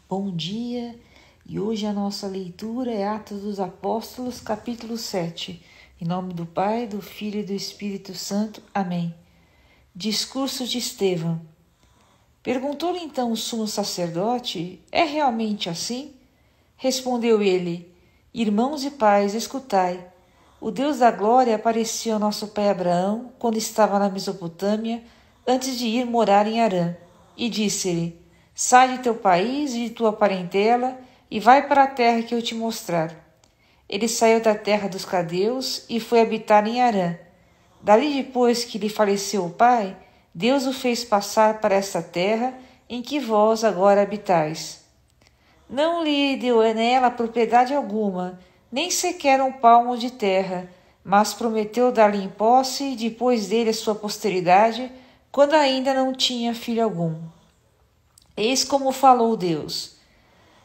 Bom dia, e hoje a nossa leitura é Atos dos Apóstolos, capítulo 7. Em nome do Pai, do Filho e do Espírito Santo. Amém. Discurso de Estevão. Perguntou-lhe então o sumo sacerdote: é realmente assim? Respondeu ele: irmãos e pais, escutai. O Deus da glória apareceu ao nosso pai Abraão quando estava na Mesopotâmia, antes de ir morar em Harã, e disse-lhe: sai de teu país e de tua parentela e vai para a terra que eu te mostrar. Ele saiu da terra dos cadeus e foi habitar em Harã. Dali, depois que lhe faleceu o pai, Deus o fez passar para esta terra em que vós agora habitais. Não lhe deu nela propriedade alguma, nem sequer um palmo de terra, mas prometeu dar-lhe em posse depois dele a sua posteridade, quando ainda não tinha filho algum. Eis como falou Deus: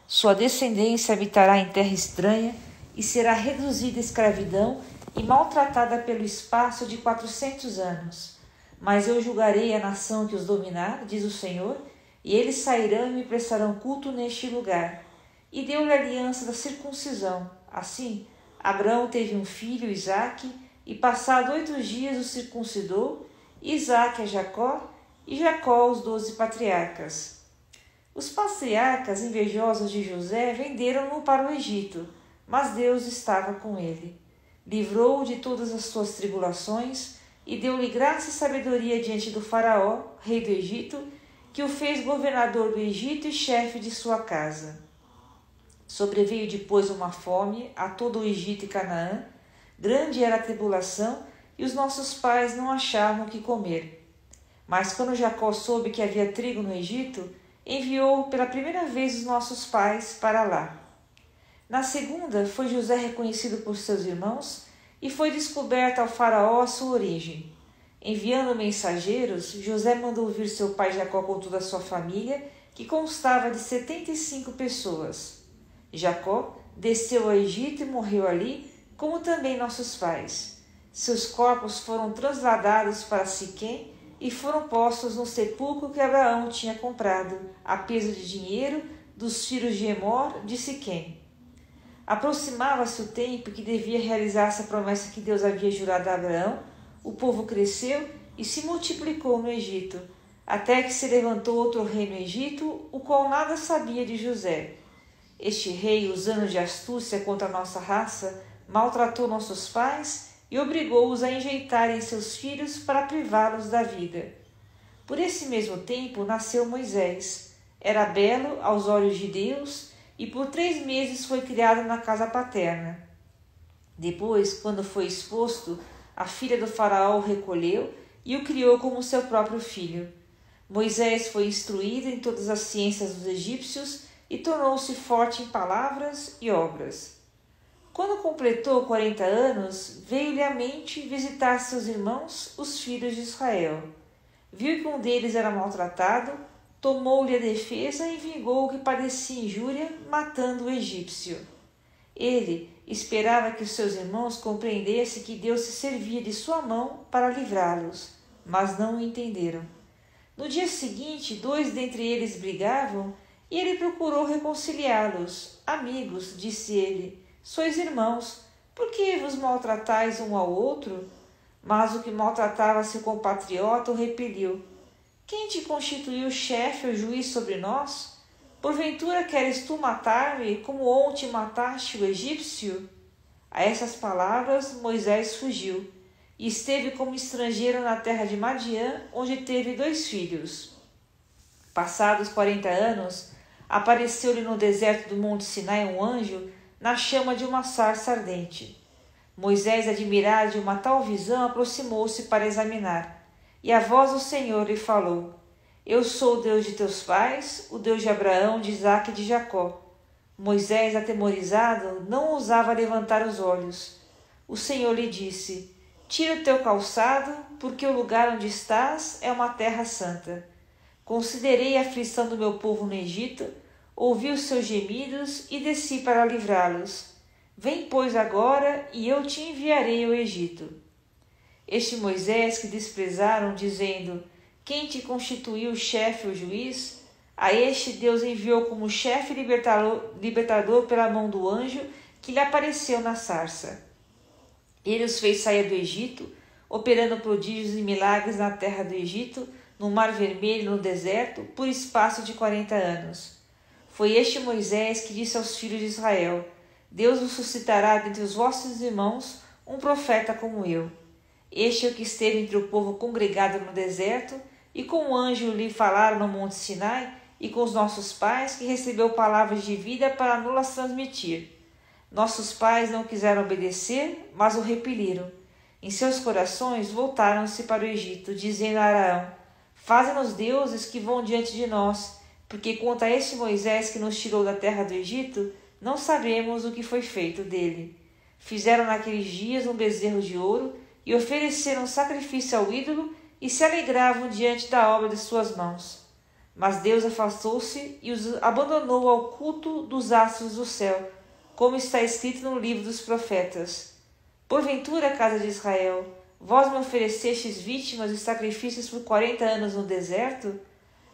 sua descendência habitará em terra estranha e será reduzida à escravidão e maltratada pelo espaço de 400 anos. Mas eu julgarei a nação que os dominar, diz o Senhor, e eles sairão e me prestarão culto neste lugar. E deu-lhe a aliança da circuncisão. Assim, Abraão teve um filho, Isaque, e passado 8 dias o circuncidou, Isaque a Jacó, e Jacó os 12 patriarcas. Os patriarcas, invejosos de José, venderam-no para o Egito, mas Deus estava com ele. Livrou-o de todas as suas tribulações e deu-lhe graça e sabedoria diante do faraó, rei do Egito, que o fez governador do Egito e chefe de sua casa. Sobreveio depois uma fome a todo o Egito e Canaã, grande era a tribulação, e os nossos pais não achavam o que comer. Mas quando Jacó soube que havia trigo no Egito, enviou pela primeira vez os nossos pais para lá. Na segunda, foi José reconhecido por seus irmãos e foi descoberta ao faraó a sua origem. Enviando mensageiros, José mandou vir seu pai Jacó com toda a sua família, que constava de 75 pessoas. Jacó desceu ao Egito e morreu ali, como também nossos pais. Seus corpos foram transladados para Siquém e foram postos no sepulcro que Abraão tinha comprado, a peso de dinheiro, dos filhos de Emor, de Siquém. Aproximava-se o tempo que devia realizar-se a promessa que Deus havia jurado a Abraão. O povo cresceu e se multiplicou no Egito, até que se levantou outro rei no Egito, o qual nada sabia de José. Este rei, usando de astúcia contra a nossa raça, maltratou nossos pais e obrigou-os a enjeitarem seus filhos para privá-los da vida. Por esse mesmo tempo nasceu Moisés. Era belo aos olhos de Deus e por 3 meses foi criado na casa paterna. Depois, quando foi exposto, a filha do faraó o recolheu e o criou como seu próprio filho. Moisés foi instruído em todas as ciências dos egípcios e tornou-se forte em palavras e obras. Quando completou 40 anos, veio-lhe à mente visitar seus irmãos, os filhos de Israel. Viu que um deles era maltratado, tomou-lhe a defesa e vingou o que padecia injúria, matando o egípcio. Ele esperava que os seus irmãos compreendessem que Deus se servia de sua mão para livrá-los, mas não o entenderam. No dia seguinte, 2 dentre eles brigavam e ele procurou reconciliá-los. Amigos, disse ele, sois irmãos, por que vos maltratais um ao outro? Mas o que maltratava seu compatriota o repeliu. Quem te constituiu chefe ou juiz sobre nós? Porventura queres tu matar-me, como ontem mataste o egípcio? A essas palavras Moisés fugiu, e esteve como estrangeiro na terra de Madiã, onde teve 2 filhos. Passados 40 anos, apareceu-lhe no deserto do monte Sinai um anjo, na chama de uma sarça ardente. Moisés, admirado de uma tal visão, aproximou-se para examinar. E a voz do Senhor lhe falou: eu sou o Deus de teus pais, o Deus de Abraão, de Isaque e de Jacó. Moisés, atemorizado, não ousava levantar os olhos. O Senhor lhe disse: tira o teu calçado, porque o lugar onde estás é uma terra santa. Considerei a aflição do meu povo no Egito, ouvi os seus gemidos e desci para livrá-los. Vem, pois, agora, e eu te enviarei ao Egito. Este Moisés que desprezaram, dizendo: quem te constituiu chefe ou juiz? A este Deus enviou como chefe libertador pela mão do anjo que lhe apareceu na sarça. Ele os fez sair do Egito, operando prodígios e milagres na terra do Egito, no Mar Vermelho e no deserto, por espaço de 40 anos. Foi este Moisés que disse aos filhos de Israel: Deus vos suscitará dentre os vossos irmãos um profeta como eu. Este é o que esteve entre o povo congregado no deserto, e com o anjo lhe falaram no monte Sinai, e com os nossos pais, que recebeu palavras de vida para nos transmitir. Nossos pais não quiseram obedecer, mas o repeliram. Em seus corações voltaram-se para o Egito, dizendo a Araão: Faze-nos deuses que vão diante de nós, porque quanto a este Moisés que nos tirou da terra do Egito, não sabemos o que foi feito dele. Fizeram naqueles dias um bezerro de ouro e ofereceram sacrifício ao ídolo e se alegravam diante da obra de suas mãos. Mas Deus afastou-se e os abandonou ao culto dos astros do céu, como está escrito no livro dos profetas. Porventura, casa de Israel, vós me oferecestes vítimas e sacrifícios por 40 anos no deserto?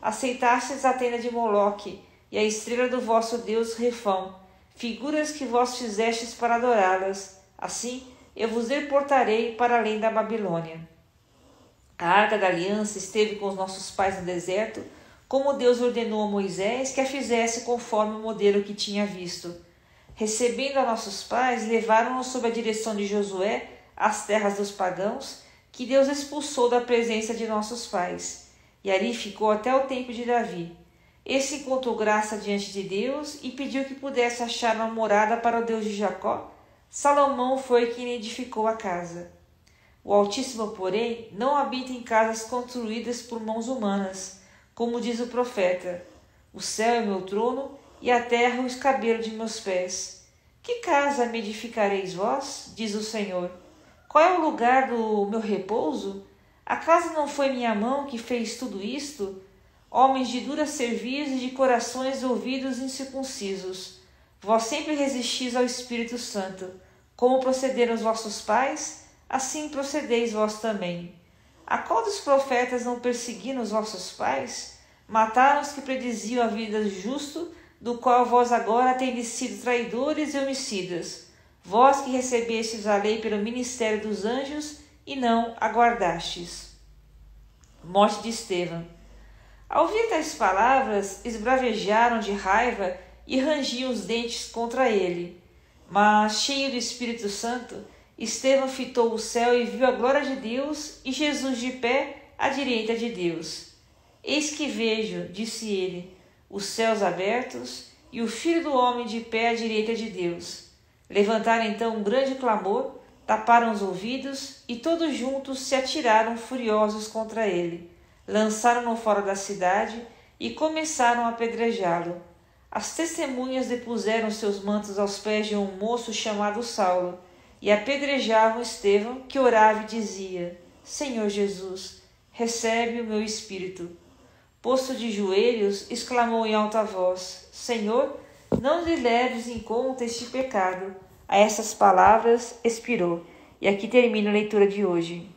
Aceitastes a tenda de Moloque e a estrela do vosso Deus Refão, figuras que vós fizestes para adorá-las. Assim, eu vos deportarei para além da Babilônia. A arca da aliança esteve com os nossos pais no deserto, como Deus ordenou a Moisés que a fizesse conforme o modelo que tinha visto. Recebendo a nossos pais, levaram-nos sob a direção de Josué às terras dos pagãos, que Deus expulsou da presença de nossos pais, e ali ficou até o tempo de Davi. Esse encontrou graça diante de Deus e pediu que pudesse achar uma morada para o Deus de Jacó. Salomão foi quem edificou a casa. O Altíssimo, porém, não habita em casas construídas por mãos humanas, como diz o profeta: O céu é meu trono e a terra o escabelo de meus pés. Que casa me edificareis vós? Diz o Senhor. Qual é o lugar do meu repouso? Acaso não foi minha mão que fez tudo isto? Homens de dura cerviz e de corações e ouvidos incircuncisos, vós sempre resistis ao Espírito Santo. Como procederam os vossos pais, assim procedeis vós também. A qual dos profetas não perseguiram os vossos pais? Mataram os que prediziam a vida do justo, do qual vós agora tendes sido traidores e homicidas, vós que recebestes a lei pelo ministério dos anjos e não aguardastes. Morte de Estevão. Ao ouvir tais palavras, esbravejaram de raiva e rangiam os dentes contra ele. Mas, cheio do Espírito Santo, Estevão fitou o céu e viu a glória de Deus e Jesus de pé à direita de Deus. Eis que vejo, disse ele, os céus abertos e o Filho do Homem de pé à direita de Deus. Levantaram então um grande clamor, taparam os ouvidos e todos juntos se atiraram furiosos contra ele. Lançaram-no fora da cidade e começaram a apedrejá-lo. As testemunhas depuseram seus mantos aos pés de um moço chamado Saulo e apedrejavam Estevão, que orava e dizia: Senhor Jesus, recebe o meu espírito. Posto de joelhos, exclamou em alta voz: Senhor, não lhe leves em conta este pecado. A essas palavras expirou. E aqui termina a leitura de hoje.